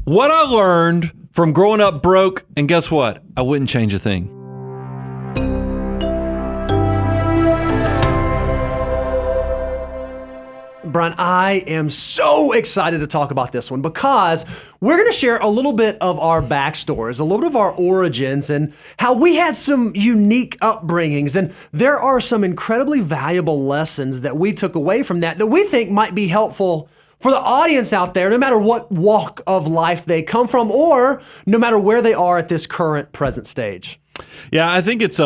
What I learned from growing up broke, and guess what? I wouldn't change a thing. Brian, I am so excited to talk about this one because we're going to share a little bit of our backstories, a little bit of our origins, and how we had some unique upbringings. And there are some incredibly valuable lessons that we took away from that we think might be helpful for the audience out there, no matter what walk of life they come from or no matter where they are at this current present stage. Yeah, I think it's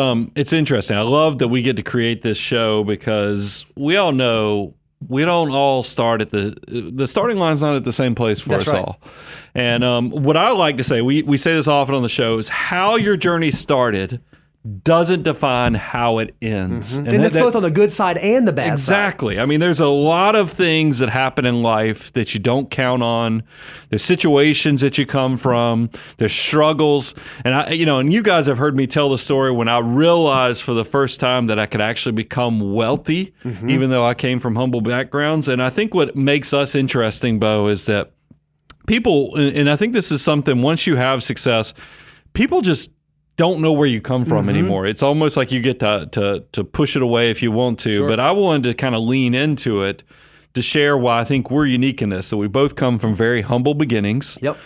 interesting. I love that we get to create this show because we all know we don't all start at the starting line's not at the same place for us all. And what I like to say, we say this often on the show, is how your journey started doesn't define how it ends. Mm-hmm. And that's both on the good side and the bad side. Exactly. I mean, there's a lot of things that happen in life that you don't count on. There's situations that you come from. There's struggles. And and you guys have heard me tell the story when I realized for the first time that I could actually become wealthy, even though I came from humble backgrounds. And I think what makes us interesting, Bo, is that people, and I think this is something, once you have success, people just don't know where you come from anymore. It's almost like you get to push it away if you want to. Sure. But I wanted to kind of lean into it to share why I think we're unique in this, that we both come from very humble beginnings. Yep.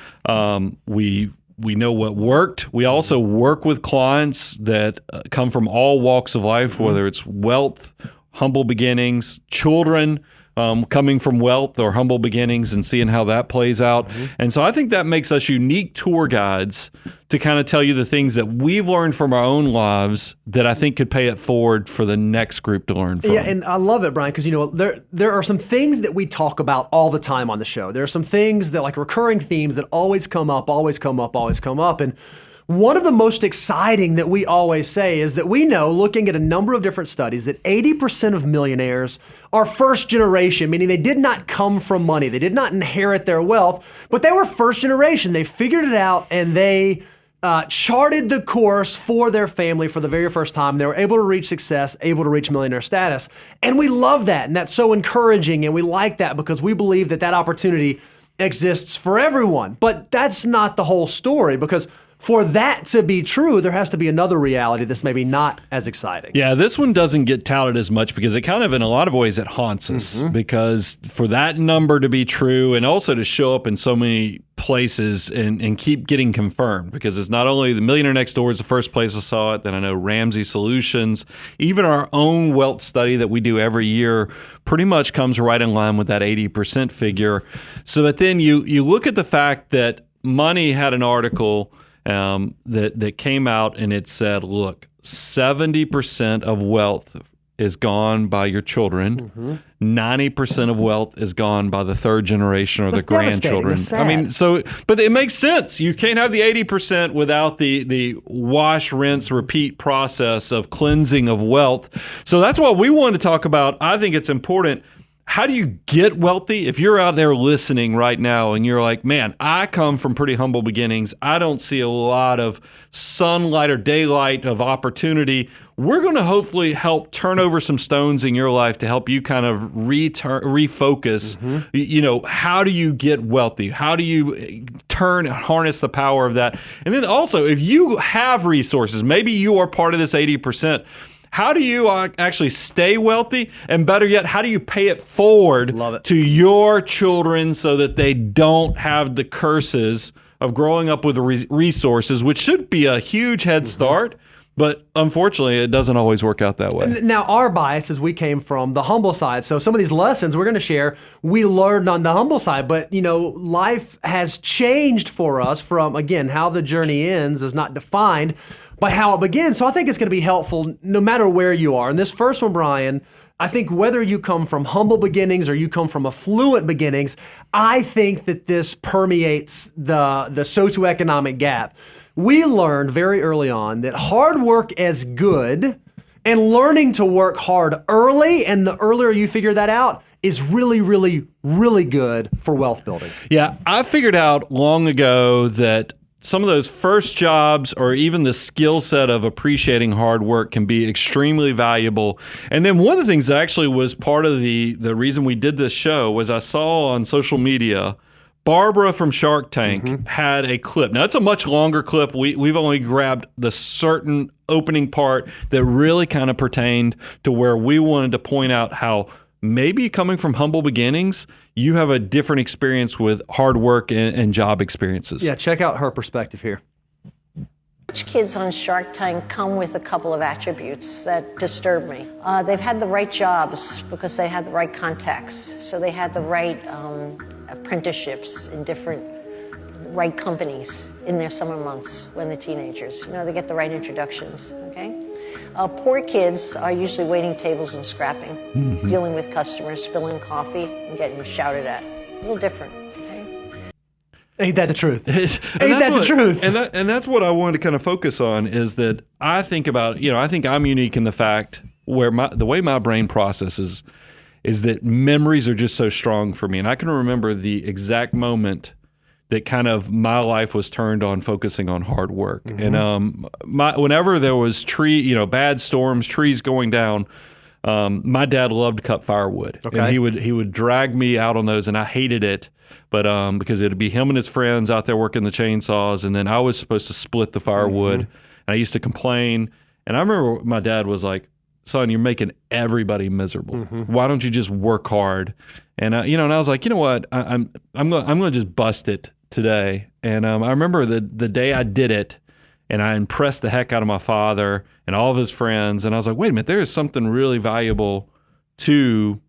We know what worked. We also work with clients that come from all walks of life, whether it's wealth, humble beginnings, children, coming from wealth or humble beginnings, and seeing how that plays out. And so I think that makes us unique tour guides to kind of tell you the things that we've learned from our own lives that I think could pay it forward for the next group to learn from. Yeah, and I love it, Brian, because there are some things that we talk about all the time on the show. There are some things that, like recurring themes, that always come up. And one of the most exciting that we always say is that we know, looking at a number of different studies, that 80% of millionaires are first generation, meaning they did not come from money. They did not inherit their wealth, but they were first generation. They figured it out and they charted the course for their family for the very first time. They were able to reach success, able to reach millionaire status. And we love that. And that's so encouraging. And we like that because we believe that opportunity exists for everyone. But that's not the whole story, because for that to be true, there has to be another reality that's maybe not as exciting. Yeah, this one doesn't get touted as much because it kind of, in a lot of ways, it haunts us. Because for that number to be true and also to show up in so many places and keep getting confirmed, because it's not only the Millionaire Next Door is the first place I saw it, then I know Ramsey Solutions, even our own wealth study that we do every year pretty much comes right in line with that 80% figure. So that then you look at the fact that Money had an article that came out, and it said, look, 70% of wealth is gone by your children. 90% of wealth is gone by the third generation or the grandchildren. I mean, but it makes sense. You can't have the 80% without the wash, rinse, repeat process of cleansing of wealth. So that's what we wanted to talk about. I think it's important. How do you get wealthy? If you're out there listening right now and you're like, man, I come from pretty humble beginnings. I don't see a lot of sunlight or daylight of opportunity. We're going to hopefully help turn over some stones in your life to help you kind of refocus. How do you get wealthy? How do you harness the power of that? And then also, if you have resources, maybe you are part of this 80%. How do you actually stay wealthy? And better yet, how do you pay it forward to your children so that they don't have the curses of growing up with resources, which should be a huge head start? But unfortunately, it doesn't always work out that way. Now, our bias is we came from the humble side. So some of these lessons we're going to share, we learned on the humble side. But, life has changed for us from, again, how the journey ends is not defined by how it begins. So I think it's going to be helpful no matter where you are. And this first one, Brian, I think whether you come from humble beginnings or you come from affluent beginnings, I think that this permeates the socioeconomic gap. We learned very early on that hard work is good, and learning to work hard early, and the earlier you figure that out, is really, really, really good for wealth building. Yeah, I figured out long ago that some of those first jobs or even the skill set of appreciating hard work can be extremely valuable. And then one of the things that actually was part of the reason we did this show was I saw on social media Barbara from Shark Tank had a clip. Now, it's a much longer clip. We've only grabbed the certain opening part that really kind of pertained to where we wanted to point out how maybe coming from humble beginnings, you have a different experience with hard work and job experiences. Yeah, check out her perspective here. Kids on Shark Tank come with a couple of attributes that disturb me. They've had the right jobs because they had the right contacts. So they had the right apprenticeships in right companies in their summer months when they're teenagers. They get the right introductions, okay? Poor kids are usually waiting tables and scrapping, dealing with customers, spilling coffee, and getting shouted at. A little different. Ain't that the truth? Ain't that the truth? And that's what I wanted to kind of focus on is that I think about, I think I'm unique in the fact where the way my brain processes is that memories are just so strong for me. And I can remember the exact moment that kind of my life was turned on focusing on hard work. And whenever there was bad storms, trees going down, my dad loved to cut firewood. Okay. And he would drag me out on those, and I hated it. But because it'd be him and his friends out there working the chainsaws, and then I was supposed to split the firewood. And I used to complain. And I remember my dad was like, "Son, you're making everybody miserable. Why don't you just work hard?" And and I was like, you know what? I'm going to just bust it today. And I remember the day I did it, and I impressed the heck out of my father and all of his friends. And I was like, wait a minute, there is something really valuable to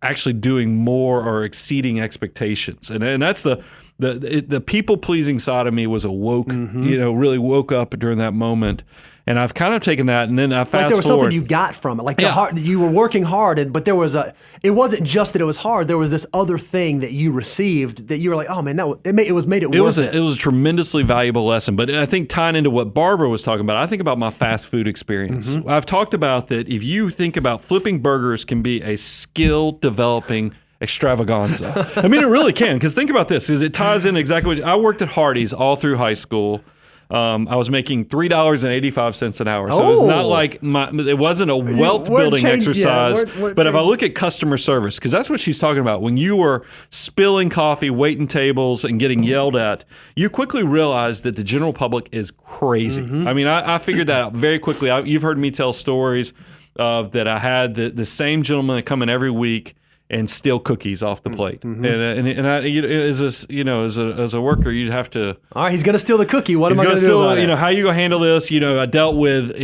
actually doing more or exceeding expectations. And that's the people-pleasing side of me was awoke, really woke up during that moment. And I've kind of taken that, and then I fast forward. Like there was something you got from it. Like you were working hard, but it wasn't just that it was hard. There was this other thing that you received that you were like, oh man, it made it worth it. It was a tremendously valuable lesson. But I think tying into what Barbara was talking about, I think about my fast food experience. I've talked about that if you think about flipping burgers can be a skill-developing extravaganza. I mean, it really can, because think about this, because it ties in exactly I worked at Hardee's all through high school. I was making $3.85 an hour. So it's not like it wasn't a wealth building exercise. But if I look at customer service, because that's what she's talking about, when you were spilling coffee, waiting tables, and getting yelled at, you quickly realize that the general public is crazy. I mean, I figured that out very quickly. You've heard me tell stories of that I had the same gentleman that come in every week and steal cookies off the plate. And I, as a worker, you'd have to. All right, he's going to steal the cookie. What am I going to do about it? How you going to handle this? I dealt with,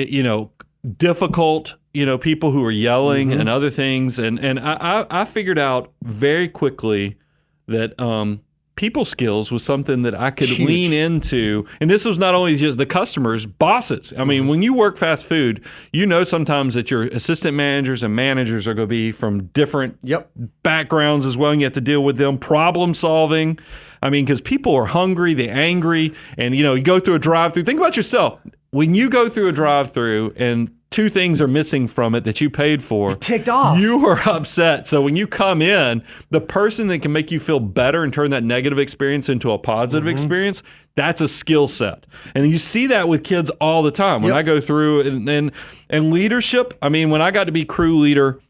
difficult, people who were yelling and other things. And I figured out very quickly that people skills was something that I could lean into. And this was not only just the customers, bosses. I mean, when you work fast food, sometimes that your assistant managers and managers are going to be from different backgrounds as well, and you have to deal with them, problem solving. I mean, because people are hungry, they're angry, and you go through a drive-through. Think about yourself. When you go through a drive-through and two things are missing from it that you paid for, you're ticked off. You are upset. So when you come in, the person that can make you feel better and turn that negative experience into a positive experience, that's a skill set. And you see that with kids all the time. When I go through and leadership, I mean, when I got to be crew leader,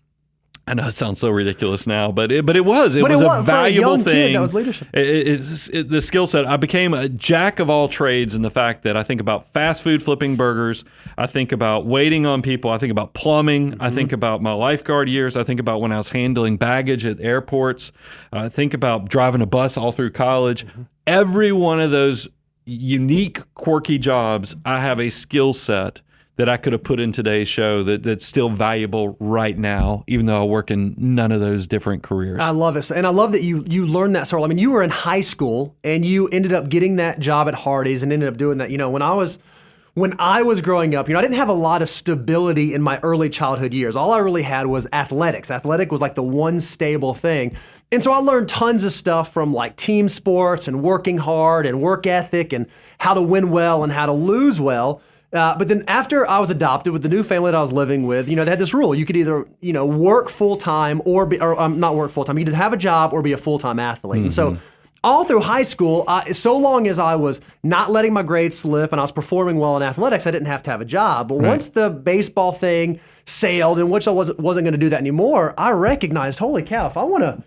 I know it sounds so ridiculous now, but it was a valuable thing. Kid, that was leadership. The skill set. I became a jack of all trades in the fact that I think about fast food flipping burgers. I think about waiting on people. I think about plumbing. I think about my lifeguard years. I think about when I was handling baggage at airports. I think about driving a bus all through college. Every one of those unique, quirky jobs, I have a skill set that I could have put in today's show that's still valuable right now, even though I work in none of those different careers. I love it. And I love that you learned that so early. I mean, you were in high school and you ended up getting that job at Hardee's and ended up doing that. When I was growing up, I didn't have a lot of stability in my early childhood years. All I really had was athletics. Athletic was like the one stable thing. And so I learned tons of stuff from like team sports and working hard and work ethic and how to win well and how to lose well. But then after I was adopted with the new family that I was living with, they had this rule. You could either, work full-time or not work full-time. You could have a job or be a full-time athlete. And so all through high school, so long as I was not letting my grades slip and I was performing well in athletics, I didn't have to have a job. But once the baseball thing sailed, in which I wasn't going to do that anymore, I recognized, holy cow, if I want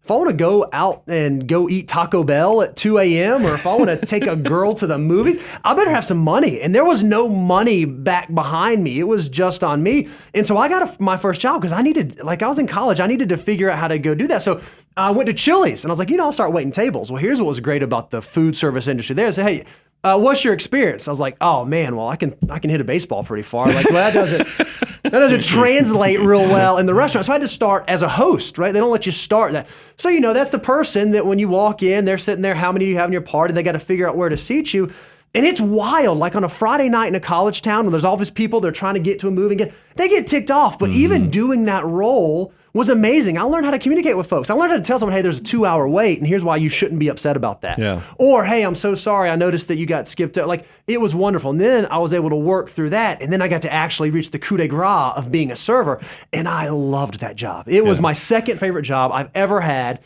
if I want to go out and go eat Taco Bell at 2 a.m. or if I want to take a girl to the movies, I better have some money. And there was no money back behind me. It was just on me. And so I got my first job because I was in college. I needed to figure out how to go do that. So I went to Chili's and I was like, I'll start waiting tables. Well, here's what was great about the food service industry there. I said, hey, what's your experience? I was like, oh man, well I can hit a baseball pretty far. Like, well, that doesn't translate real well in the restaurant. So I had to start as a host, right? They don't let you start that. So that's the person that when you walk in, they're sitting there. How many do you have in your party? They got to figure out where to seat you. And it's wild. Like on a Friday night in a college town when there's all these people, they're trying to get to a movie and they get ticked off. But even doing that role was amazing. I learned how to communicate with folks. I learned how to tell someone, hey, there's a 2-hour wait, and here's why you shouldn't be upset about that. Yeah. Or, hey, I'm so sorry, I noticed that you got skipped. Like, it was wonderful. And then I was able to work through that, and then I got to actually reach the coup de grace of being a server, and I loved that job. It was my second favorite job I've ever had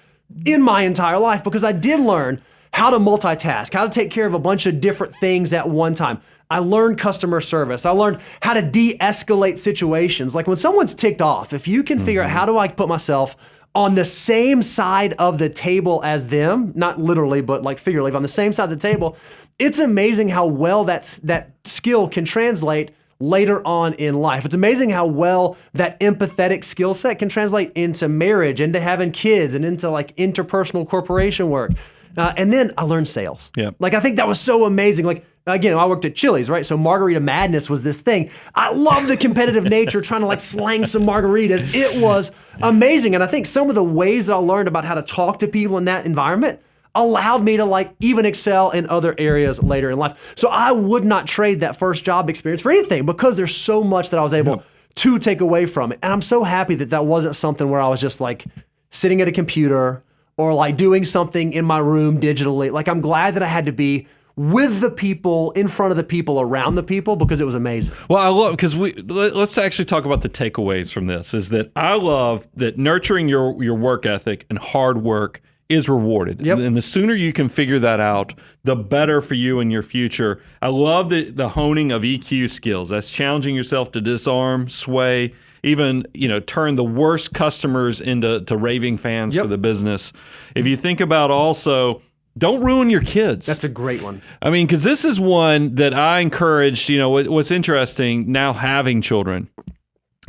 in my entire life because I did learn how to multitask, how to take care of a bunch of different things at one time. I learned customer service. I learned how to de-escalate situations. Like when someone's ticked off, if you can figure out how do I put myself on the same side of the table as them, not literally, but like figuratively, on the same side of the table, it's amazing how well that skill can translate later on in life. It's amazing how well that empathetic skill set can translate into marriage, into having kids, and into like interpersonal corporation work. And then I learned sales. Yep. Like I think that was so amazing. Like again, I worked at Chili's, right? So Margarita Madness was this thing. I love the competitive nature, trying to like slang some margaritas. It was amazing. And I think some of the ways that I learned about how to talk to people in that environment allowed me to like even excel in other areas later in life. So I would not trade that first job experience for anything because there's so much that I was able to take away from it. And I'm so happy that that wasn't something where I was just like sitting at a computer or like doing something in my room digitally. Like I'm glad that I had to be with the people, in front of the people, around the people, because it was amazing. Well, I love, because let's actually talk about the takeaways from this, is that I love that nurturing your work ethic and hard work is rewarded. Yep. And the sooner you can figure that out, the better for you in your future. I love the honing of EQ skills. That's challenging yourself to disarm, sway, even turn the worst customers into raving fans for the business. If you think about also, don't ruin your kids. That's a great one. I mean, because this is one that I encouraged. What's interesting now having children,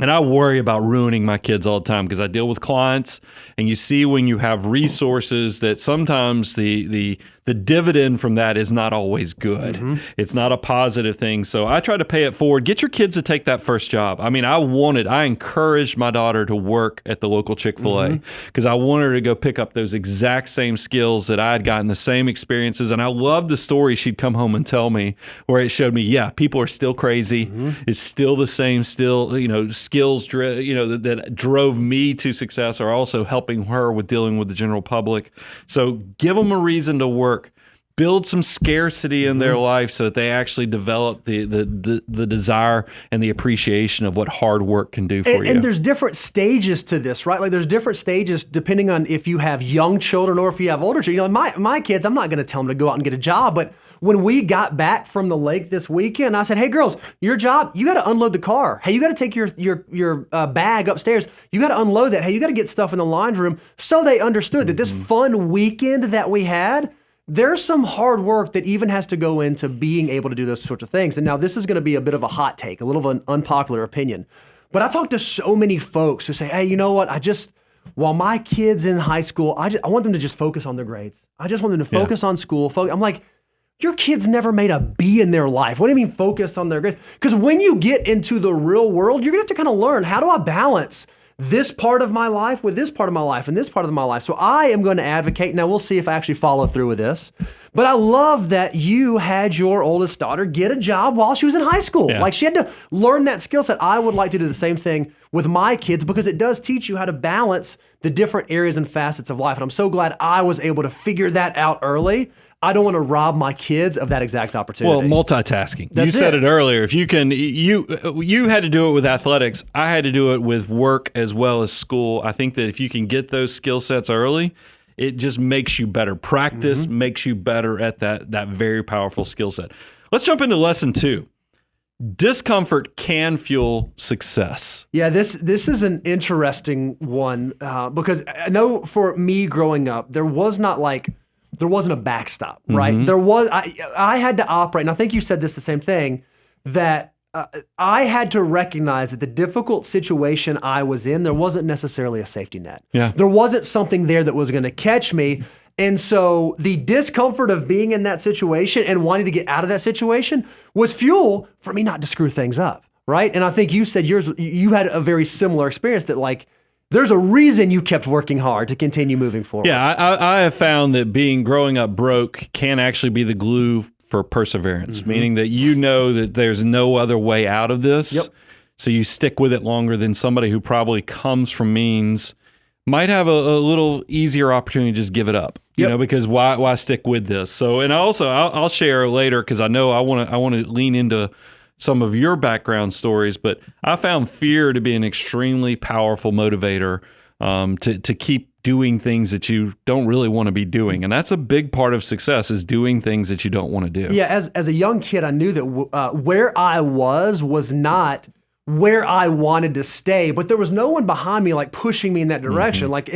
and I worry about ruining my kids all the time because I deal with clients, and you see when you have resources that sometimes the dividend from that is not always good. Mm-hmm. It's not a positive thing. So I try to pay it forward. Get your kids to take that first job. I mean, I encouraged my daughter to work at the local Chick-fil-A because I want her to go pick up those exact same skills that I had gotten, the same experiences. And I loved the story she'd come home and tell me where it showed me, people are still crazy. Mm-hmm. It's still the same, skills, that drove me to success are also helping her with dealing with the general public. So give them a reason to work. Build some scarcity in their life so that they actually develop the desire and the appreciation of what hard work can do for you. And there's different stages to this, right? Like there's different stages depending on if you have young children or if you have older children. My kids, I'm not going to tell them to go out and get a job, but when we got back from the lake this weekend, I said, hey girls, your job, you got to unload the car. Hey, you got to take your bag upstairs. You got to unload that. Hey, you got to get stuff in the laundry room. So they understood that this fun weekend that we had, there's some hard work that even has to go into being able to do those sorts of things. And now this is going to be a bit of a hot take, a little of an unpopular opinion. But I talk to so many folks who say, hey, you know what? While my kid's in high school, I want them to just focus on their grades. I just want them to focus on school. I'm like, your kids never made a B in their life. What do you mean focus on their grades? Because when you get into the real world, you're going to have to kind of learn, how do I balance this part of my life with this part of my life and this part of my life? So I am going to advocate. Now we'll see if I actually follow through with this. But I love that you had your oldest daughter get a job while she was in high school. Yeah. Like she had to learn that skill set. I would like to do the same thing with my kids because it does teach you how to balance the different areas and facets of life. And I'm so glad I was able to figure that out early. I don't want to rob my kids of that exact opportunity. Well, multitasking. That's you said it earlier. If you can, you had to do it with athletics. I had to do it with work as well as school. I think that if you can get those skill sets early, it just makes you better. Practice makes you better at that very powerful skill set. Let's jump into lesson 2. discomfort can fuel success. Yeah, this is an interesting one because I know for me growing up, there wasn't a backstop, right? I had to operate, and I think you said this the same thing, that I had to recognize that the difficult situation I was in, there wasn't necessarily a safety net. Yeah. There wasn't something there that was going to catch me. And so the discomfort of being in that situation and wanting to get out of that situation was fuel for me not to screw things up, right? And I think you said you had a very similar experience that like, there's a reason you kept working hard to continue moving forward. Yeah, I have found that growing up broke can actually be the glue for perseverance, meaning that you know that there's no other way out of this. Yep. So you stick with it longer than somebody who probably comes from means might have a little easier opportunity to just give it up. You know, because why stick with this? So, and I'll share later because I know I want to lean into some of your background stories, but I found fear to be an extremely powerful motivator to keep doing things that you don't really want to be doing. And that's a big part of success, is doing things that you don't want to do. Yeah, as a young kid, I knew that where I was not where I wanted to stay, but there was no one behind me like pushing me in that direction. Like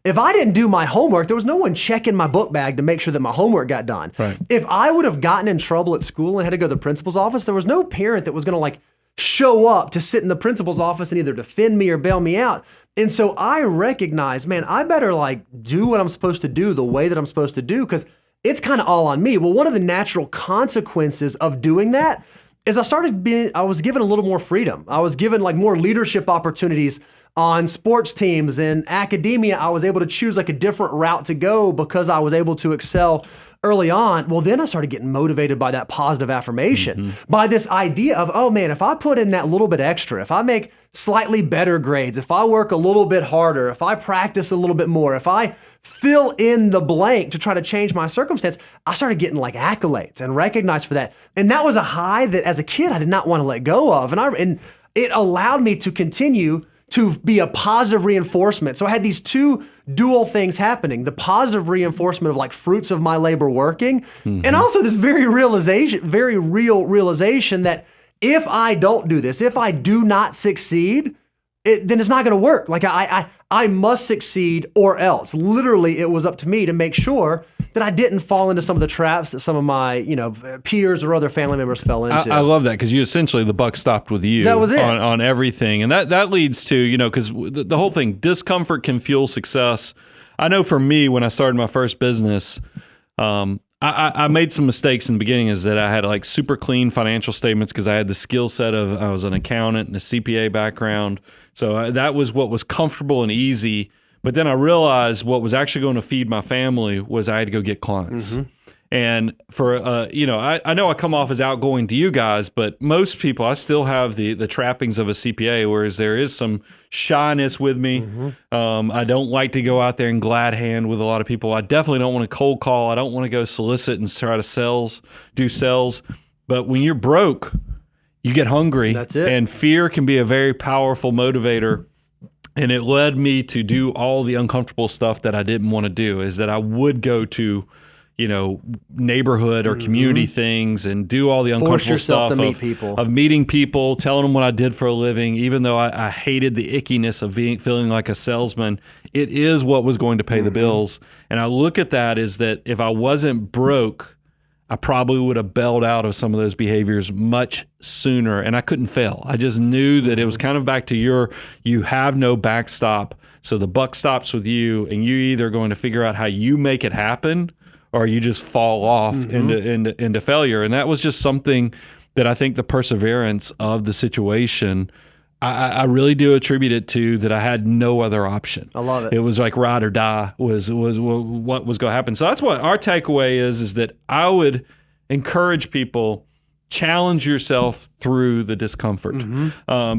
if I didn't do my homework, there was no one checking my book bag to make sure that my homework got done. Right. If I would have gotten in trouble at school and had to go to the principal's office, there was no parent that was going to like show up to sit in the principal's office and either defend me or bail me out. And so I recognized, man, I better like do what I'm supposed to do the way that I'm supposed to do, because it's kind of all on me. Well, one of the natural consequences of doing that is I was given a little more freedom. I was given like more leadership opportunities on sports teams and academia. I was able to choose like a different route to go because I was able to excel early on. Well, then I started getting motivated by that positive affirmation, by this idea of, oh man, if I put in that little bit extra, if I make slightly better grades, if I work a little bit harder, if I practice a little bit more, if I fill in the blank to try to change my circumstance, I started getting like accolades and recognized for that. And that was a high that as a kid, I did not want to let go of. And it allowed me to continue to be a positive reinforcement. So I had these two dual things happening: the positive reinforcement of like fruits of my labor working, and also this very real realization that if I don't do this, if I do not succeed, then it's not going to work. Like I must succeed or else. Literally, it was up to me to make sure that I didn't fall into some of the traps that some of my peers or other family members fell into. I love that, because you essentially, the buck stopped with you. That was it. On everything. And that leads to, because the whole thing, discomfort can fuel success. I know for me, when I started my first business, I made some mistakes in the beginning, is that I had like super clean financial statements because I had the skill set of, I was an accountant and a CPA background. So that was what was comfortable and easy. But then I realized what was actually going to feed my family was I had to go get clients. And for, I know I come off as outgoing to you guys, but most people, I still have the trappings of a CPA, whereas there is some shyness with me. I don't like to go out there and glad hand with a lot of people. I definitely don't want to cold call. I don't want to go solicit and try to do sales. But when you're broke, you get hungry. That's it. And fear can be a very powerful motivator. And it led me to do all the uncomfortable stuff that I didn't want to do, is that I would go to, neighborhood or community things and do all the uncomfortable stuff of meeting people, telling them what I did for a living, even though I hated the ickiness of feeling like a salesman. It is what was going to pay the bills. And I look at that as that if I wasn't broke, I probably would have bailed out of some of those behaviors much sooner, and I couldn't fail. I just knew that it was kind of back to you have no backstop, so the buck stops with you, and you either going to figure out how you make it happen, or you just fall off into failure. And that was just something that I think the perseverance of the situation, I really do attribute it to that I had no other option. I love it. It was like ride or die was what was going to happen. So that's what our takeaway is that I would encourage people, challenge yourself through the discomfort.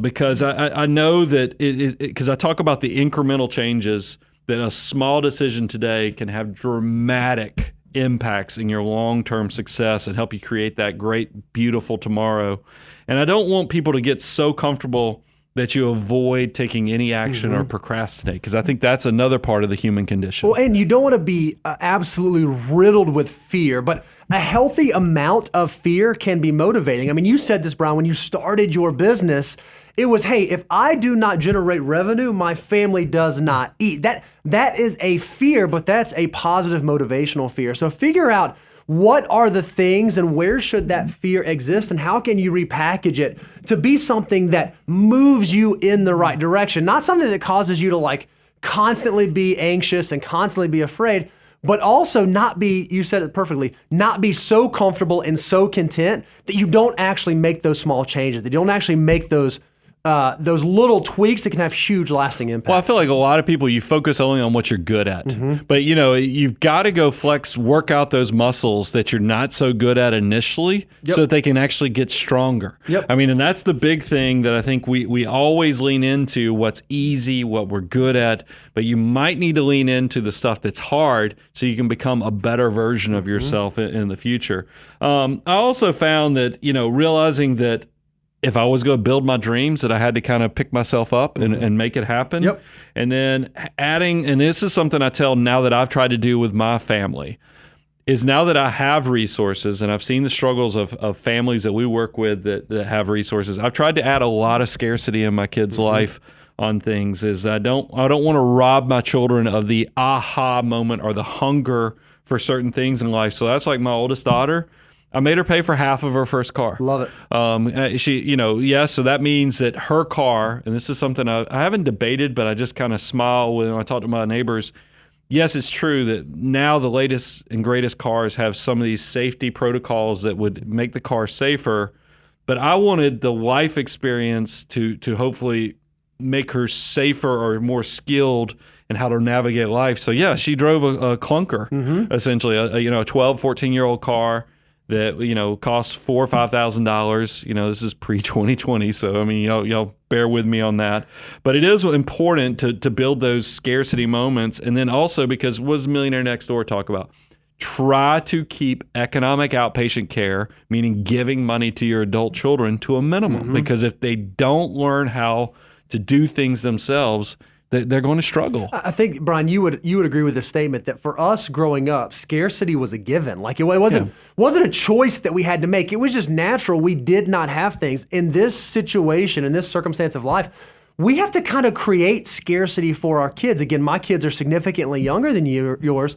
Because I know that because I talk about the incremental changes, that a small decision today can have dramatic impacts in your long-term success and help you create that great, beautiful tomorrow. And I don't want people to get so comfortable that you avoid taking any action or procrastinate, because I think that's another part of the human condition. Well, and you don't want to be absolutely riddled with fear, but a healthy amount of fear can be motivating. I mean, you said this, Brian, when you started your business, it was, hey, if I do not generate revenue, my family does not eat. That is a fear, but that's a positive motivational fear. So figure out what are the things and where should that fear exist, and how can you repackage it to be something that moves you in the right direction, not something that causes you to like constantly be anxious and constantly be afraid, but also not be, you said it perfectly, not be so comfortable and so content that you don't actually make those small changes, that you don't actually make those little tweaks that can have huge lasting impacts. Well, I feel like a lot of people, you focus only on what you're good at. But, you've got to go work out those muscles that you're not so good at initially so that they can actually get stronger. I mean, and that's the big thing that I think we always lean into, what's easy, what we're good at, but you might need to lean into the stuff that's hard so you can become a better version of yourself in the future. I also found that, realizing that if I was going to build my dreams, that I had to kind of pick myself up and make it happen. And then adding, and this is something I tell now that I've tried to do with my family, is now that I have resources and I've seen the struggles of families that we work with that have resources, I've tried to add a lot of scarcity in my kids' life on things. Is I don't want to rob my children of the aha moment or the hunger for certain things in life. So that's like my oldest daughter. I made her pay for half of her first car. Love it. So that means that her car, and this is something I haven't debated, but I just kind of smile when I talk to my neighbors. Yes, it's true that now the latest and greatest cars have some of these safety protocols that would make the car safer, but I wanted the life experience to hopefully make her safer or more skilled in how to navigate life. So yeah, she drove a clunker, essentially, a 12, 14-year-old car that costs $4,000 or $5,000. This is pre-2020, so I mean, y'all bear with me on that. But it is important to build those scarcity moments, and then also, because what does Millionaire Next Door talk about? Try to keep economic outpatient care, meaning giving money to your adult children, to a minimum. Because if they don't learn how to do things themselves, they're going to struggle. I think, Brian, you would agree with the statement that for us growing up, scarcity was a given. Like it wasn't a choice that we had to make. It was just natural. We did not have things. In this situation, in this circumstance of life, we have to kind of create scarcity for our kids. Again, my kids are significantly younger than yours.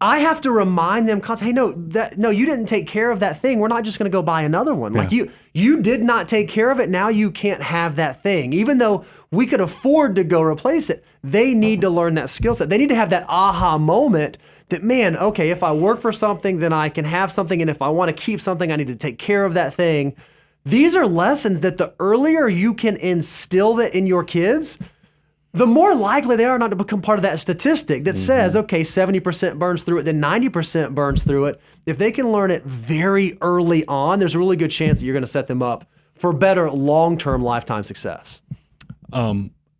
I have to remind them constantly, hey, no, you didn't take care of that thing. We're not just going to go buy another one. Like you did not take care of it. Now you can't have that thing. Even though we could afford to go replace it, they need to learn that skill set. They need to have that aha moment that, man, okay, if I work for something, then I can have something. And if I want to keep something, I need to take care of that thing. These are lessons that the earlier you can instill that in your kids, the more likely they are not to become part of that statistic that says, okay, 70% burns through it, then 90% burns through it. If they can learn it very early on, there's a really good chance that you're going to set them up for better long-term lifetime success.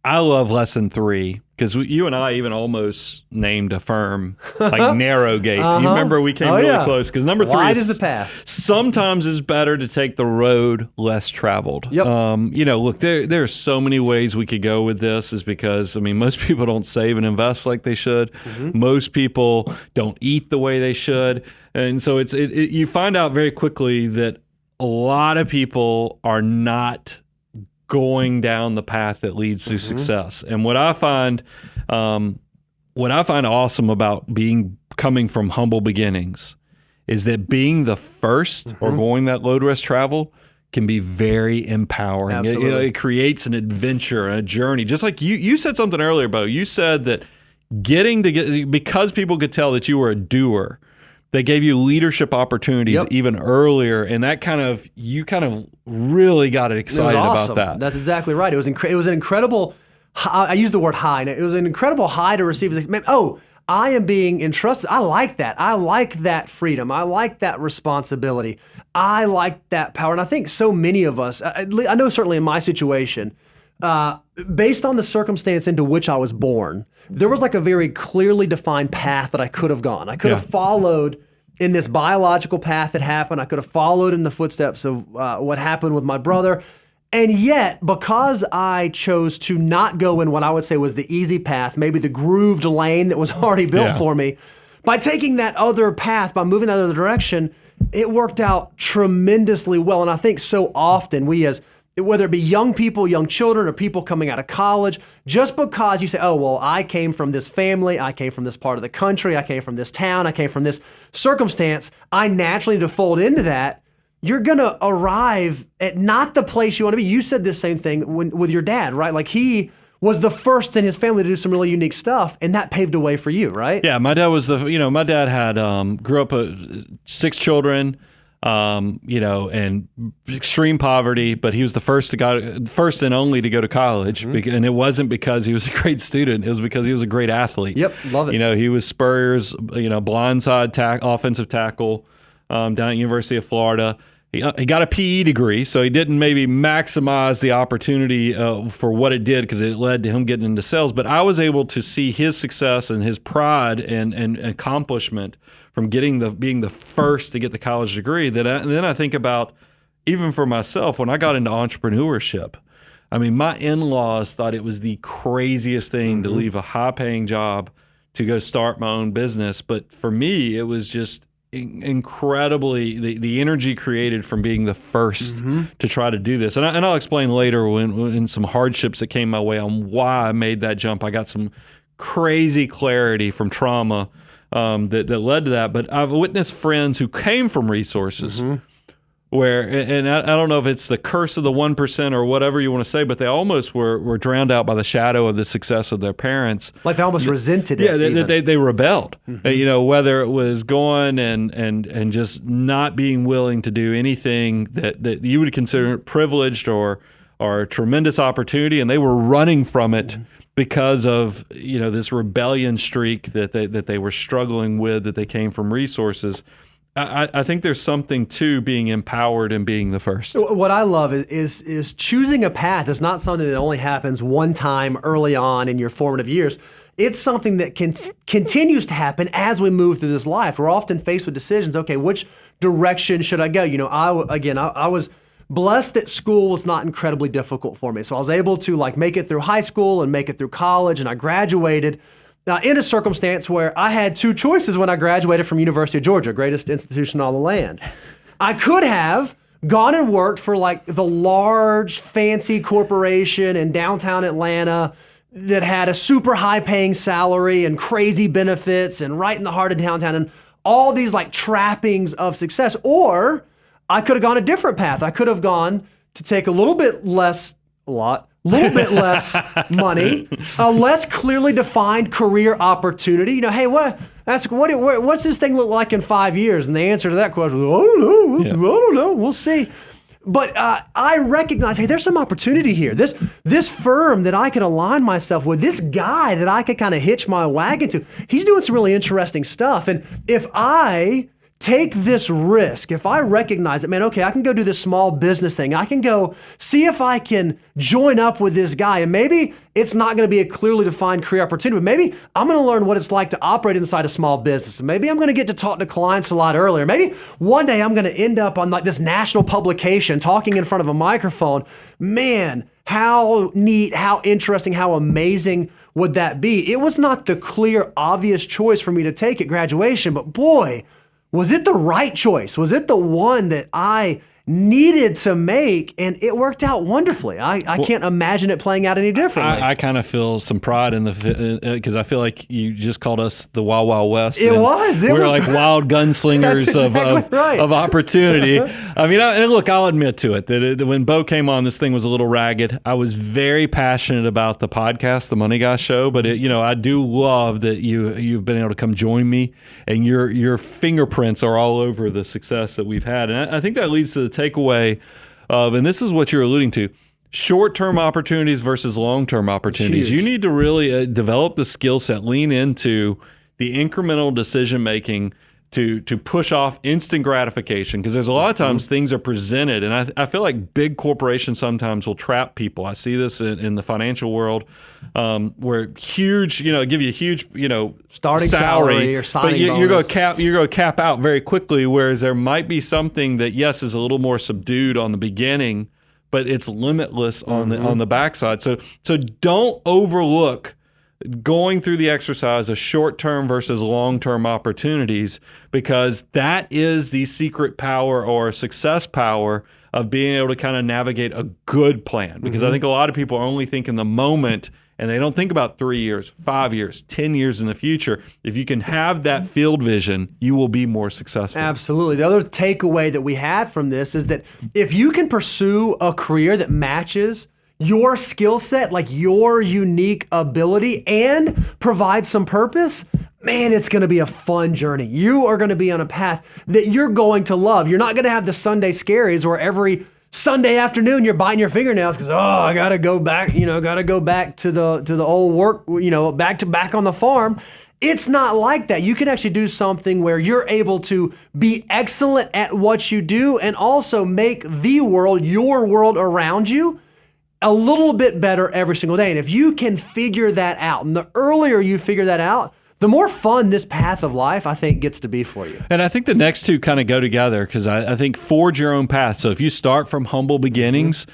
I love lesson 3, because you and I even almost named a firm like Narrowgate. You remember we came really close, because number 3 Wide is the path. Sometimes it's better to take the road less traveled. Look, there are so many ways we could go with this, is because, I mean, most people don't save and invest like they should. Most people don't eat the way they should. And so you find out very quickly that a lot of people are not going down the path that leads to success. And what I find awesome about coming from humble beginnings is that being the first or going that load less travel can be very empowering. It creates an adventure, a journey. Just like you said something earlier, Bo. You said that because people could tell that you were a doer, they gave you leadership opportunities even earlier, and that you really got excited about that. That's exactly right. It was an incredible. I use the word high. It was an incredible high to receive. Man, I am being entrusted. I like that. I like that freedom. I like that responsibility. I like that power. And I think so many of us. I know certainly in my situation, based on the circumstance into which I was born, there was like a very clearly defined path that I could have gone. I could have followed in this biological path that happened. I could have followed in the footsteps of what happened with my brother. And yet, because I chose to not go in what I would say was the easy path, maybe the grooved lane that was already built for me, by taking that other path, by moving that other direction, it worked out tremendously well. And I think so often we as, whether it be young people, young children, or people coming out of college, just because you say, oh, well, I came from this family, I came from this part of the country, I came from this town, I came from this circumstance, I naturally default into that, you're going to arrive at not the place you want to be. You said this same thing with your dad, right? Like he was the first in his family to do some really unique stuff, and that paved a way for you, right? Yeah, my dad was my dad had, grew up 6 children, and extreme poverty, but he was the first and only to go to college. And it wasn't because he was a great student. It was because he was a great athlete. Yep, love it. He was Spurs, blindside offensive tackle down at University of Florida. He got a PE degree, so he didn't maybe maximize the opportunity for what it did because it led to him getting into sales. But I was able to see his success and his pride and accomplishment from being the first to get the college degree. And then I think about, even for myself, when I got into entrepreneurship, I mean, my in-laws thought it was the craziest thing to leave a high-paying job to go start my own business. But for me, it was just incredibly the energy created from being the first to try to do this. And I'll explain later when some hardships that came my way on why I made that jump. I got some crazy clarity from trauma that led to that. But I've witnessed friends who came from resources where, and I don't know if it's the curse of the 1% or whatever you want to say, but they almost were drowned out by the shadow of the success of their parents. Like they almost resented it. Yeah, they rebelled. Whether it was going and just not being willing to do anything that you would consider privileged or a tremendous opportunity, and they were running from it because of this rebellion streak that they were struggling with, that they came from resources. I think there's something to being empowered and being the first. What I love is choosing a path is not something that only happens one time early on in your formative years. It's something that continues to happen as we move through this life. We're often faced with decisions. Okay, which direction should I go? I was blessed that school was not incredibly difficult for me. So I was able to make it through high school and make it through college, and I graduated in a circumstance where I had 2 choices when I graduated from University of Georgia, greatest institution on the land. I could have gone and worked for the large, fancy corporation in downtown Atlanta that had a super high paying salary and crazy benefits and right in the heart of downtown and all these trappings of success. Or I could have gone a different path. I could have gone to take a little bit less money, a less clearly defined career opportunity. Hey, what's this thing look like in 5 years? And the answer to that question was, I don't know. We'll see. But I recognize, hey, there's some opportunity here. This firm that I can align myself with, this guy that I could kind of hitch my wagon to, he's doing some really interesting stuff. And if I take this risk, if I recognize that, man, okay, I can go do this small business thing. I can go see if I can join up with this guy. And maybe it's not going to be a clearly defined career opportunity, but maybe I'm going to learn what it's like to operate inside a small business. And maybe I'm going to get to talk to clients a lot earlier. Maybe one day I'm going to end up on this national publication talking in front of a microphone. Man, how neat, how interesting, how amazing would that be? It was not the clear, obvious choice for me to take at graduation, but boy, was it the right choice? Was it the one that I needed to make? And it worked out wonderfully. I can't imagine it playing out any differently. I kind of feel some pride in because I feel like you just called us the Wild Wild West. We're like wild gunslingers of opportunity. I mean, and look, I'll admit to it that when Bo came on, this thing was a little ragged. I was very passionate about the podcast, the Money Guy Show, but I do love that you've been able to come join me, and your fingerprints are all over the success that we've had. And I think that leads to the takeaway of, and this is what you're alluding to, short-term opportunities versus long-term opportunities. You need to really develop the skill set, lean into the incremental decision-making to push off instant gratification, because there's a lot of times things are presented, and I feel like big corporations sometimes will trap people. I see this in the financial world, where huge, give you a huge, starting salary or signing bonus. But you're going to cap out very quickly, whereas there might be something that, yes, is a little more subdued on the beginning, but it's limitless on the backside. So don't overlook going through the exercise of short-term versus long-term opportunities, because that is the secret power or success power of being able to kind of navigate a good plan. Because I think a lot of people only think in the moment, and they don't think about 3 years, 5 years, 10 years in the future. If you can have that field vision, you will be more successful. Absolutely. The other takeaway that we had from this is that if you can pursue a career that matches your skill set, like your unique ability, and provide some purpose, man, it's going to be a fun journey. You are going to be on a path that you're going to love. You're not going to have the Sunday scaries where every Sunday afternoon you're biting your fingernails because, I got to go back, to the old work, back on the farm. It's not like that. You can actually do something where you're able to be excellent at what you do and also make the world, your world around you, a little bit better every single day. And if you can figure that out, and the earlier you figure that out, the more fun this path of life, I think, gets to be for you. And I think the next two kind of go together, because I think forge your own path. So if you start from humble beginnings,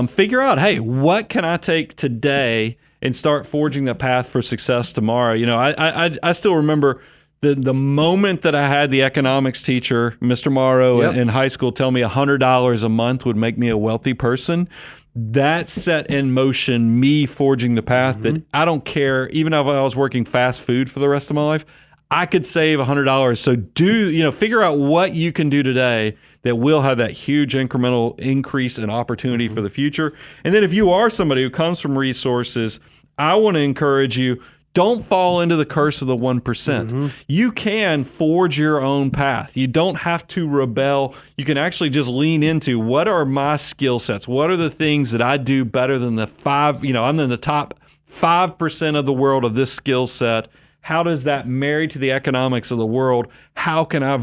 figure out, hey, what can I take today and start forging the path for success tomorrow? I still remember the moment that I had the economics teacher, Mr. Morrow, in high school tell me $100 a month would make me a wealthy person. That set in motion me forging the path that I don't care, even if I was working fast food for the rest of my life, I could save $100. So figure out what you can do today that will have that huge incremental increase in opportunity for the future. And then if you are somebody who comes from resources, I want to encourage you, don't fall into the curse of the 1%. You can forge your own path. You don't have to rebel. You can actually just lean into, what are my skill sets? What are the things that I do better than the I'm in the top 5% of the world of this skill set. How does that marry to the economics of the world? How can I,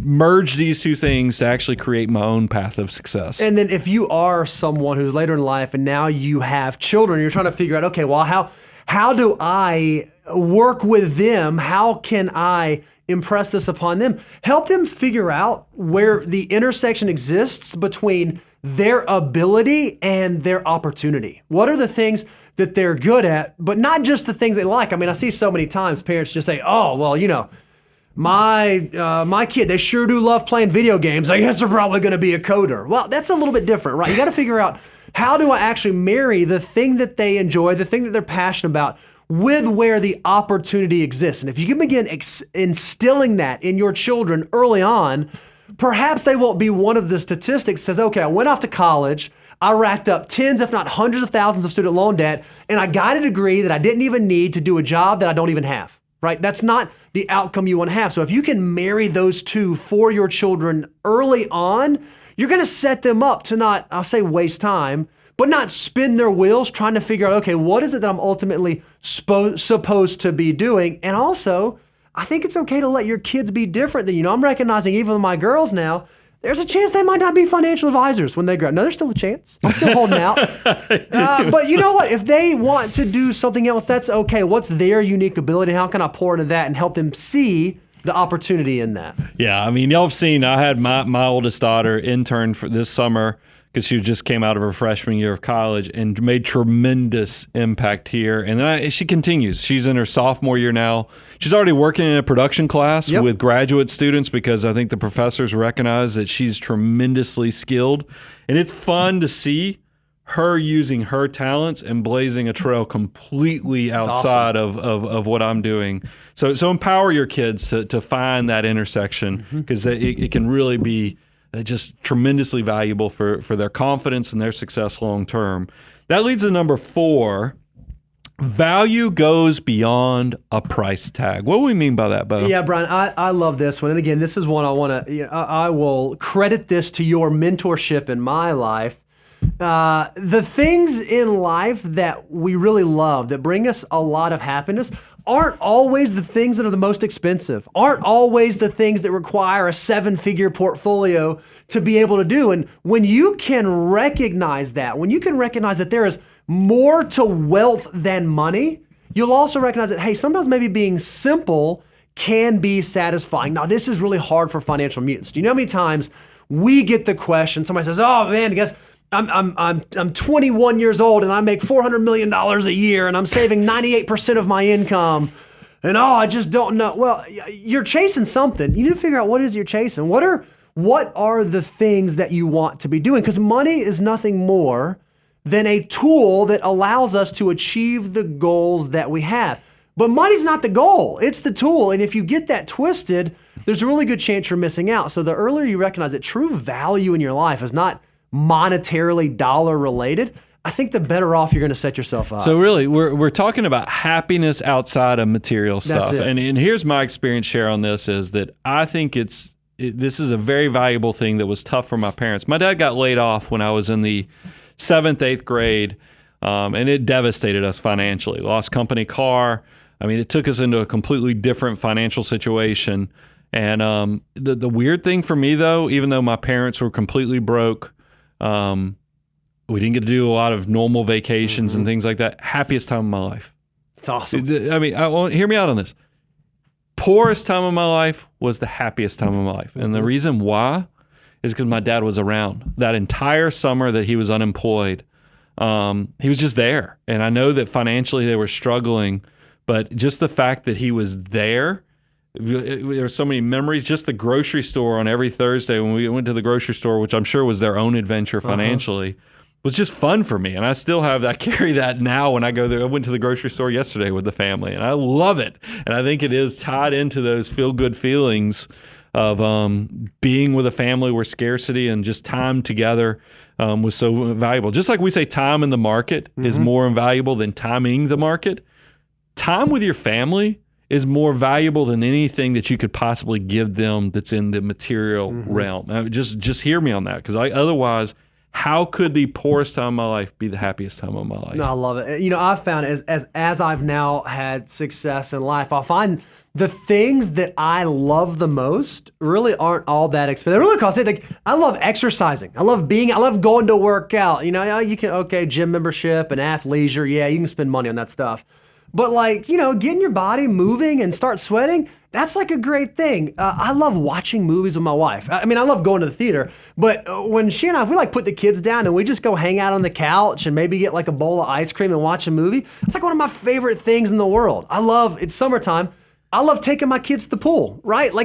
merge these two things to actually create my own path of success? And then if you are someone who's later in life and now you have children, you're trying to figure out, okay, well, how do I work with them? How can I impress this upon them? Help them figure out where the intersection exists between their ability and their opportunity. What are the things that they're good at, but not just the things they like? I mean, I see so many times parents just say, my kid, they sure do love playing video games. I guess they're probably going to be a coder. Well, that's a little bit different, right? You got to figure out, how do I actually marry the thing that they enjoy, the thing that they're passionate about, with where the opportunity exists? And if you can begin instilling that in your children early on, perhaps they won't be one of the statistics that says, okay, I went off to college, I racked up tens, if not hundreds of thousands of student loan debt, and I got a degree that I didn't even need to do a job that I don't even have, right? That's not the outcome you want to have. So if you can marry those two for your children early on, you're going to set them up to not, I'll say, waste time, but not spin their wheels trying to figure out, okay, what is it that I'm ultimately supposed to be doing? And also, I think it's okay to let your kids be different than you. I'm recognizing even with my girls now, there's a chance they might not be financial advisors when they grow up. No, there's still a chance. I'm still holding out. But you know what? If they want to do something else, that's okay. What's their unique ability? How can I pour into that and help them see the opportunity in that? Yeah, I mean, y'all have seen, I had my oldest daughter intern for this summer because she just came out of her freshman year of college and made tremendous impact here. And then she continues. She's in her sophomore year now. She's already working in a production class with graduate students because I think the professors recognize that she's tremendously skilled. And it's fun to see her using her talents and blazing a trail completely outside of what I'm doing. So empower your kids to find that intersection, because it can really be just tremendously valuable for their confidence and their success long term. That leads to number 4. Value goes beyond a price tag. What do we mean by that, Bo? Yeah, Brian, I love this one. And again, this is one I want to, I will credit this to your mentorship in my life. The things in life that we really love, that bring us a lot of happiness, aren't always the things that are the most expensive, aren't always the things that require a 7-figure portfolio to be able to do. And when you can recognize that, when you can recognize that there is more to wealth than money, you'll also recognize that, hey, sometimes maybe being simple can be satisfying. Now, this is really hard for financial mutants. Do you know how many times we get the question, somebody says, oh man, I'm 21 years old and I make $400 million a year and I'm saving 98% of my income. And I just don't know. Well, you're chasing something. You need to figure out what is you're chasing. What are the things that you want to be doing? Because money is nothing more than a tool that allows us to achieve the goals that we have. But money's not the goal, it's the tool. And if you get that twisted, there's a really good chance you're missing out. So the earlier you recognize that true value in your life is not monetarily dollar related, I think the better off you're going to set yourself up. So really, we're talking about happiness outside of material stuff. And here's my experience share on this is that I think this is a very valuable thing that was tough for my parents. My dad got laid off when I was in the 7th, 8th grade, and it devastated us financially. Lost company car. I mean, it took us into a completely different financial situation. And the weird thing for me, though, even though my parents were completely broke, we didn't get to do a lot of normal vacations and things like that. Happiest time of my life. It's awesome. I mean, hear me out on this. Poorest time of my life was the happiest time of my life. And the reason why is because my dad was around. That entire summer that he was unemployed, he was just there. And I know that financially they were struggling, but just the fact that he was there, there were so many memories. Just the grocery store on every Thursday when we went to the grocery store, which I'm sure was their own adventure financially, was just fun for me. And I still I carry that now when I go there. I went to the grocery store yesterday with the family, and I love it. And I think it is tied into those feel-good feelings of being with a family where scarcity and just time together was so valuable. Just like we say time in the market is more invaluable than timing the market, time with your family is more valuable than anything that you could possibly give them that's in the material realm. Just hear me on that, because otherwise, how could the poorest time of my life be the happiest time of my life? No, I love it. You know, I've found as I've now had success in life, I'll find the things that I love the most really aren't all that expensive. They really cost. Like, I love exercising. I love going to work out. You know, you can, gym membership and athleisure. Yeah, you can spend money on that stuff. But getting your body moving and start sweating, that's like a great thing. I love watching movies with my wife. I mean, I love going to the theater, but when she and I, if we put the kids down and we just go hang out on the couch and maybe get a bowl of ice cream and watch a movie, it's like one of my favorite things in the world. It's summertime. I love taking my kids to the pool, right? We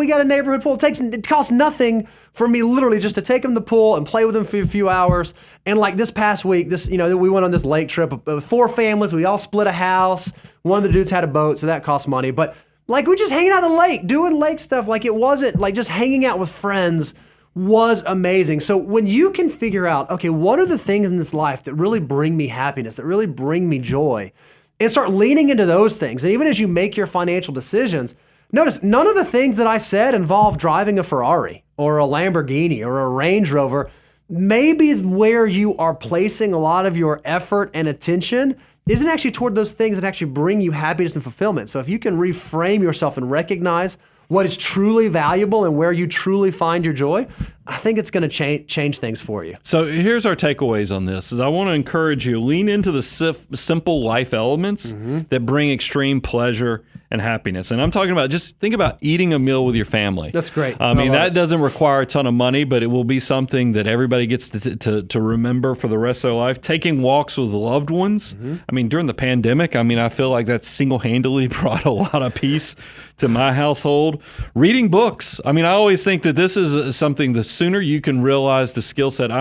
got a neighborhood pool. It costs nothing for me literally just to take them to the pool and play with them for a few hours. And this past week, we went on this lake trip, 4 families, we all split a house. One of the dudes had a boat, so that cost money. But we're just hanging out on the lake, doing lake stuff. It wasn't just hanging out with friends was amazing. So when you can figure out, okay, what are the things in this life that really bring me happiness, that really bring me joy, and start leaning into those things. And even as you make your financial decisions, notice none of the things that I said involve driving a Ferrari or a Lamborghini or a Range Rover. Maybe where you are placing a lot of your effort and attention isn't actually toward those things that actually bring you happiness and fulfillment. So if you can reframe yourself and recognize what is truly valuable and where you truly find your joy, I think it's going to change things for you. So here's our takeaways on this. Is I want to encourage you, lean into the simple life elements that bring extreme pleasure and happiness. And I'm talking about, just think about eating a meal with your family. That's great. I mean, that doesn't require a ton of money, but it will be something that everybody gets to remember for the rest of their life. Taking walks with loved ones. I mean, during the pandemic, I feel like that single-handedly brought a lot of peace to my household. Reading books. I always think that this is something, the sooner you can realize the skill set.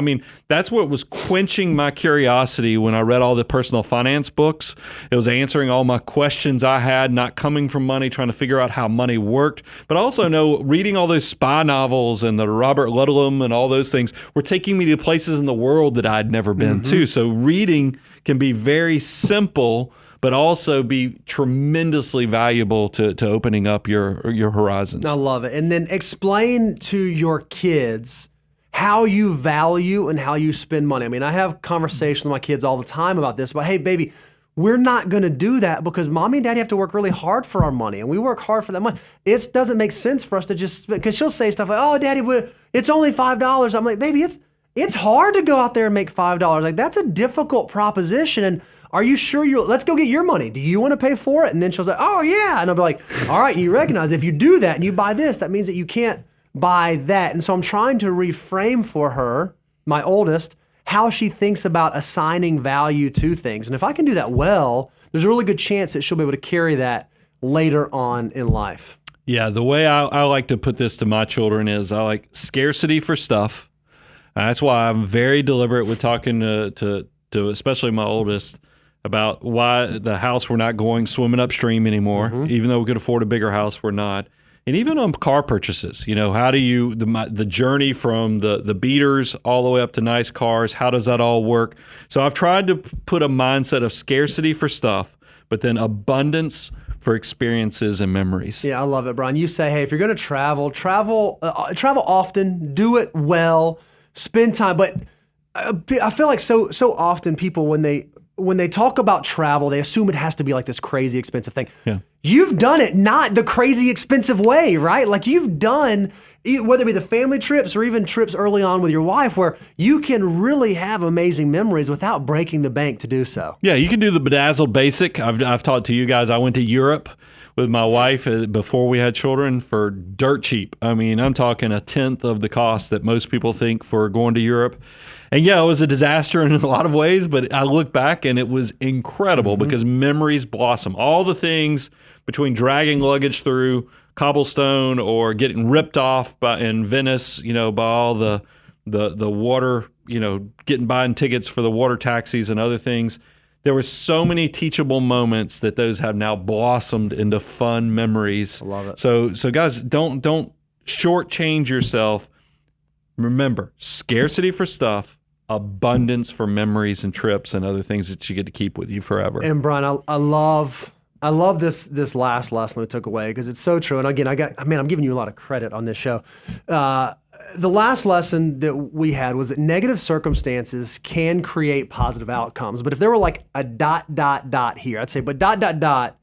That's what was quenching my curiosity when I read all the personal finance books. It was answering all my questions I had, not coming from money, trying to figure out how money worked. But I also know reading all those spy novels and the Robert Ludlum and all those things were taking me to places in the world that I'd never been to. So reading can be very simple, but also be tremendously valuable to opening up your horizons. I love it. And then explain to your kids how you value and how you spend money. I have conversations with my kids all the time about this, but hey, baby, we're not going to do that because mommy and daddy have to work really hard for our money, and we work hard for that money. It doesn't make sense for us to just, because she'll say stuff like, oh, daddy, it's only $5. I'm like, baby, it's hard to go out there and make $5. That's a difficult proposition. And are you sure let's go get your money. Do you want to pay for it? And then she'll say, oh yeah. And I'll be like, all right, you recognize if you do that and you buy this, that means that you can't buy that. And so I'm trying to reframe for her, my oldest, how she thinks about assigning value to things. And if I can do that well, there's a really good chance that she'll be able to carry that later on in life. Yeah, the way I like to put this to my children is I like scarcity for stuff. That's why I'm very deliberate with talking to especially my oldest about why the house we're not going swimming upstream anymore. Even though we could afford a bigger house, we're not. And even on car purchases, how do you the journey from the beaters all the way up to nice cars? How does that all work? So I've tried to put a mindset of scarcity for stuff, but then abundance for experiences and memories. Yeah, I love it, Brian. You say, hey, if you're going to travel often, do it well, spend time. But I feel like so often people when they talk about travel, they assume it has to be like this crazy expensive thing. Yeah. You've done it not the crazy expensive way, right? Like you've done, whether it be the family trips or even trips early on with your wife, where you can really have amazing memories without breaking the bank to do so. Yeah, you can do the bedazzled basic. I've talked to you guys. I went to Europe with my wife before we had children for dirt cheap. I mean, I'm talking a tenth of the cost that most people think for going to Europe. And yeah, it was a disaster in a lot of ways, but I look back and it was incredible because memories blossom. All the things between dragging luggage through cobblestone or getting ripped off in Venice, by all the water, buying tickets for the water taxis and other things. There were so many teachable moments that those have now blossomed into fun memories. I love it. So guys, don't shortchange yourself. Remember, scarcity for stuff, abundance for memories and trips and other things that you get to keep with you forever. And Brian, I love this last lesson we took away because it's so true. And again, I'm giving you a lot of credit on this show. The last lesson that we had was that negative circumstances can create positive outcomes. But if there were like a ... here, I'd say, but ...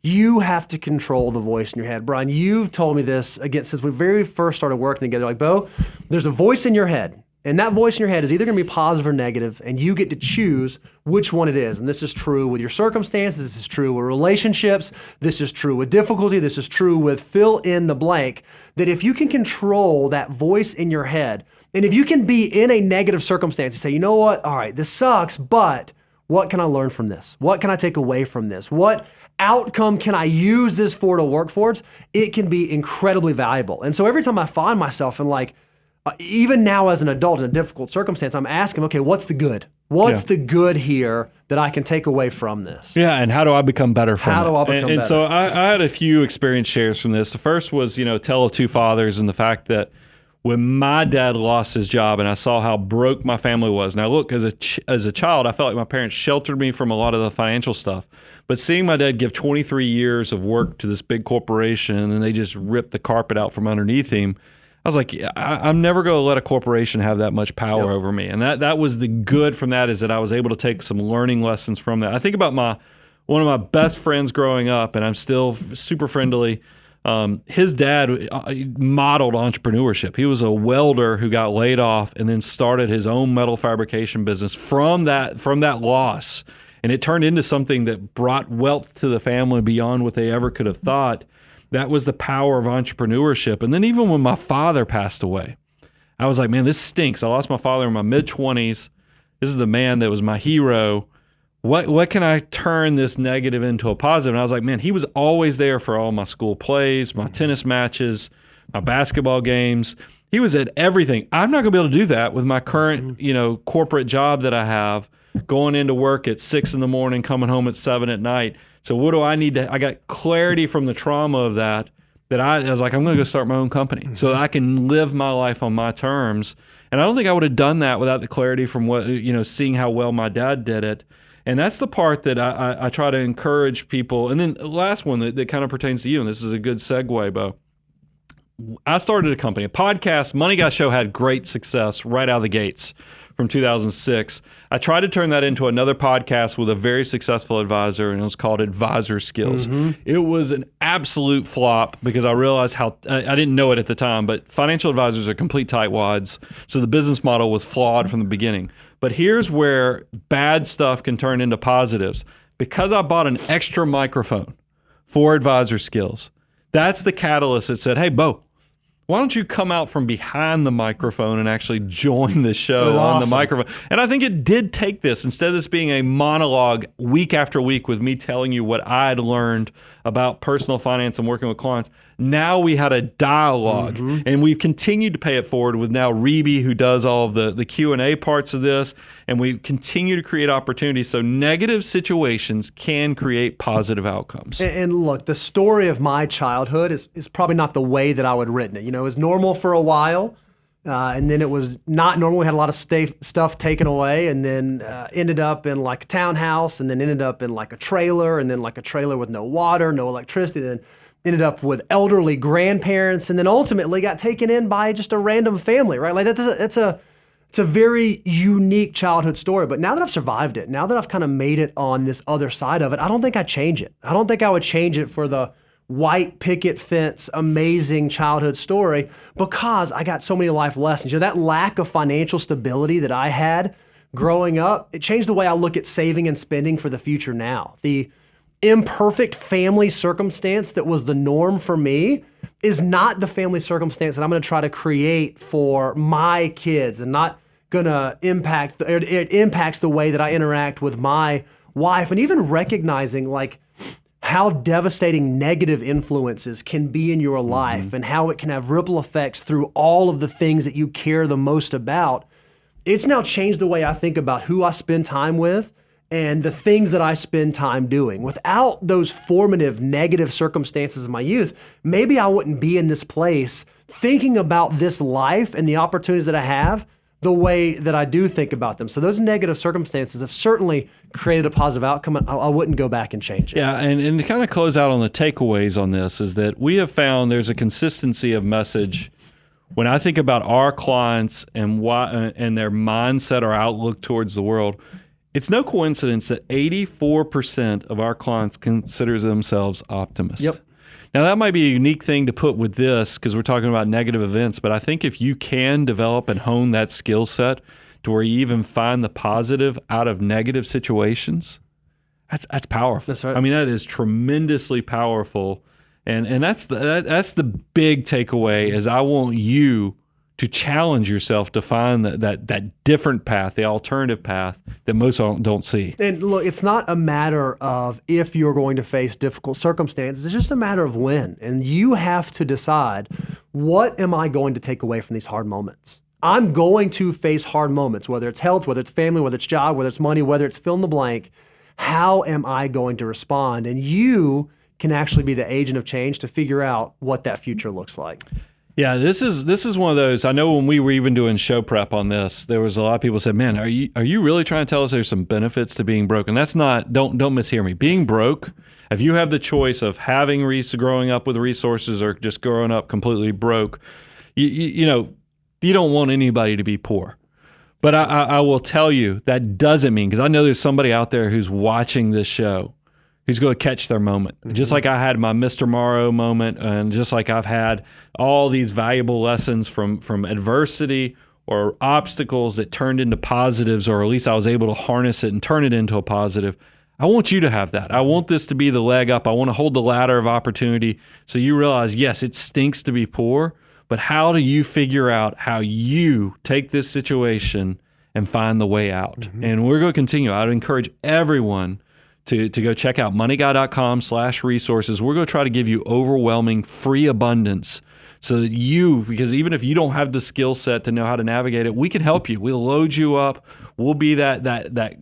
you have to control the voice in your head. Brian, you've told me this again since we very first started working together. Like, Bo, there's a voice in your head. And that voice in your head is either going to be positive or negative, and you get to choose which one it is. And this is true with your circumstances. This is true with relationships. This is true with difficulty. This is true with fill in the blank. That if you can control that voice in your head, and if you can be in a negative circumstance and say, you know what, all right, this sucks, but what can I learn from this? What can I take away from this? What outcome can I use this for to work towards? It can be incredibly valuable. And so every time I find myself in even now as an adult in a difficult circumstance, I'm asking, okay, what's the good? What's the good here that I can take away from this? Yeah, and how do I become better from it? How do I become better? And so I had a few experience shares from this. The first was, Tale of Two Fathers and the fact that when my dad lost his job and I saw how broke my family was. Now, look, as a child, I felt like my parents sheltered me from a lot of the financial stuff. But seeing my dad give 23 years of work to this big corporation and they just ripped the carpet out from underneath him, I was like, I'm never going to let a corporation have that much power over me. And that was the good from that, is that I was able to take some learning lessons from that. I think about one of my best friends growing up, and I'm still super friendly. His dad modeled entrepreneurship. He was a welder who got laid off and then started his own metal fabrication business from that loss. And it turned into something that brought wealth to the family beyond what they ever could have thought. That was the power of entrepreneurship. And then even when my father passed away, I was like, man, this stinks. I lost my father in my mid-20s. This is the man that was my hero. What can I turn this negative into a positive? And I was like, man, he was always there for all my school plays, my tennis matches, my basketball games. He was at everything. I'm not going to be able to do that with my current, corporate job that I have, going into work at 6 a.m, coming home at 7 p.m. So what do I need to? I got clarity from the trauma of that I was like, I'm going to go start my own company so that I can live my life on my terms. And I don't think I would have done that without the clarity from seeing how well my dad did it. And that's the part that I try to encourage people. And then the last one that kind of pertains to you, and this is a good segue, Bo. I started a company, a podcast. Money Guy Show had great success right out of the gates from 2006. I tried to turn that into another podcast with a very successful advisor, and it was called Advisor Skills. It was an absolute flop because I realized how, I didn't know it at the time, but financial advisors are complete tightwads. So the business model was flawed from the beginning. But here's where bad stuff can turn into positives. Because I bought an extra microphone for Advisor Skills, that's the catalyst that said, hey, Bo, why don't you come out from behind the microphone and actually join the show on the microphone? And I think it did take this, instead of this being a monologue week after week with me telling you what I had learned about personal finance and working with clients. Now we had a dialogue, and we've continued to pay it forward with now Reby, who does all of the Q&A parts of this, and we continue to create opportunities so negative situations can create positive outcomes. And look, the story of my childhood is probably not the way that I would have written it. You know, it was normal for a while, and then it was not normal. We had a lot of stuff taken away, and then ended up in like a townhouse, and then ended up in like a trailer, and then like a trailer with no water, no electricity, then ended up with elderly grandparents, and then ultimately got taken in by just a random family, right? Like it's a very unique childhood story. But now that I've survived it, now that I've kind of made it on this other side of it, I don't think I'd change it. I don't think I would change it for the white picket fence, amazing childhood story, because I got so many life lessons. You know, that lack of financial stability that I had growing up, it changed the way I look at saving and spending for the future now. The imperfect family circumstance that was the norm for me is not the family circumstance that I'm going to try to create for my kids, and not going to impact, it impacts the way that I interact with my wife. And even recognizing like how devastating negative influences can be in your life, and how it can have ripple effects through all of the things that you care the most about. It's now changed the way I think about who I spend time with and the things that I spend time doing. Without those formative negative circumstances of my youth, maybe I wouldn't be in this place thinking about this life and the opportunities that I have the way that I do think about them. So those negative circumstances have certainly created a positive outcome. I wouldn't go back and change it. Yeah, and to kind of close out on the takeaways on this is that we have found there's a consistency of message. When I think about our clients and why and their mindset or outlook towards the world, it's no coincidence that 84% of our clients consider themselves optimists. Yep. Now, that might be a unique thing to put with this because we're talking about negative events, but I think if you can develop and hone that skill set to where you even find the positive out of negative situations, that's powerful. That's right. I mean, that is tremendously powerful. And that's the big takeaway is I want you to challenge yourself to find that different path, the alternative path that most don't see. And look, it's not a matter of if you're going to face difficult circumstances. It's just a matter of when. And you have to decide, what am I going to take away from these hard moments? I'm going to face hard moments, whether it's health, whether it's family, whether it's job, whether it's money, whether it's fill in the blank. How am I going to respond? And you can actually be the agent of change to figure out what that future looks like. Yeah, this is one of those. I know when we were even doing show prep on this, there was a lot of people said, "Man, are you really trying to tell us there's some benefits to being broke?" And that's not. Don't mishear me. Being broke, if you have the choice of having growing up with resources or just growing up completely broke, you don't want anybody to be poor. But I will tell you that doesn't mean, because I know there's somebody out there who's watching this show who's going to catch their moment. Mm-hmm. Just like I had my Mr. Morrow moment, and just like I've had all these valuable lessons from adversity or obstacles that turned into positives, or at least I was able to harness it and turn it into a positive. I want you to have that. I want this to be the leg up. I want to hold the ladder of opportunity so you realize, yes, it stinks to be poor, but how do you figure out how you take this situation and find the way out? Mm-hmm. And we're going to continue. I would encourage everyone to go check out moneyguy.com/resources. We're going to try to give you overwhelming free abundance so that because even if you don't have the skill set to know how to navigate it, we can help you. We'll load you up. We'll be that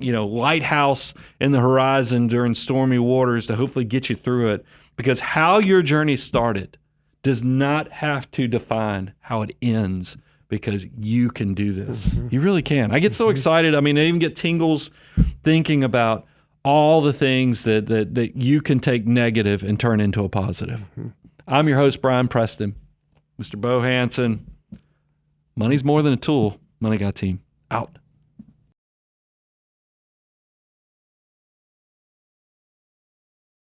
lighthouse in the horizon during stormy waters to hopefully get you through it. Because how your journey started does not have to define how it ends, because you can do this. Mm-hmm. You really can. I get so excited. I mean, I even get tingles thinking about all the things that you can take negative and turn into a positive. Mm-hmm. I'm your host, Brian Preston. Mr. Bo Hansen. Money's more than a tool. Money Guy team, out.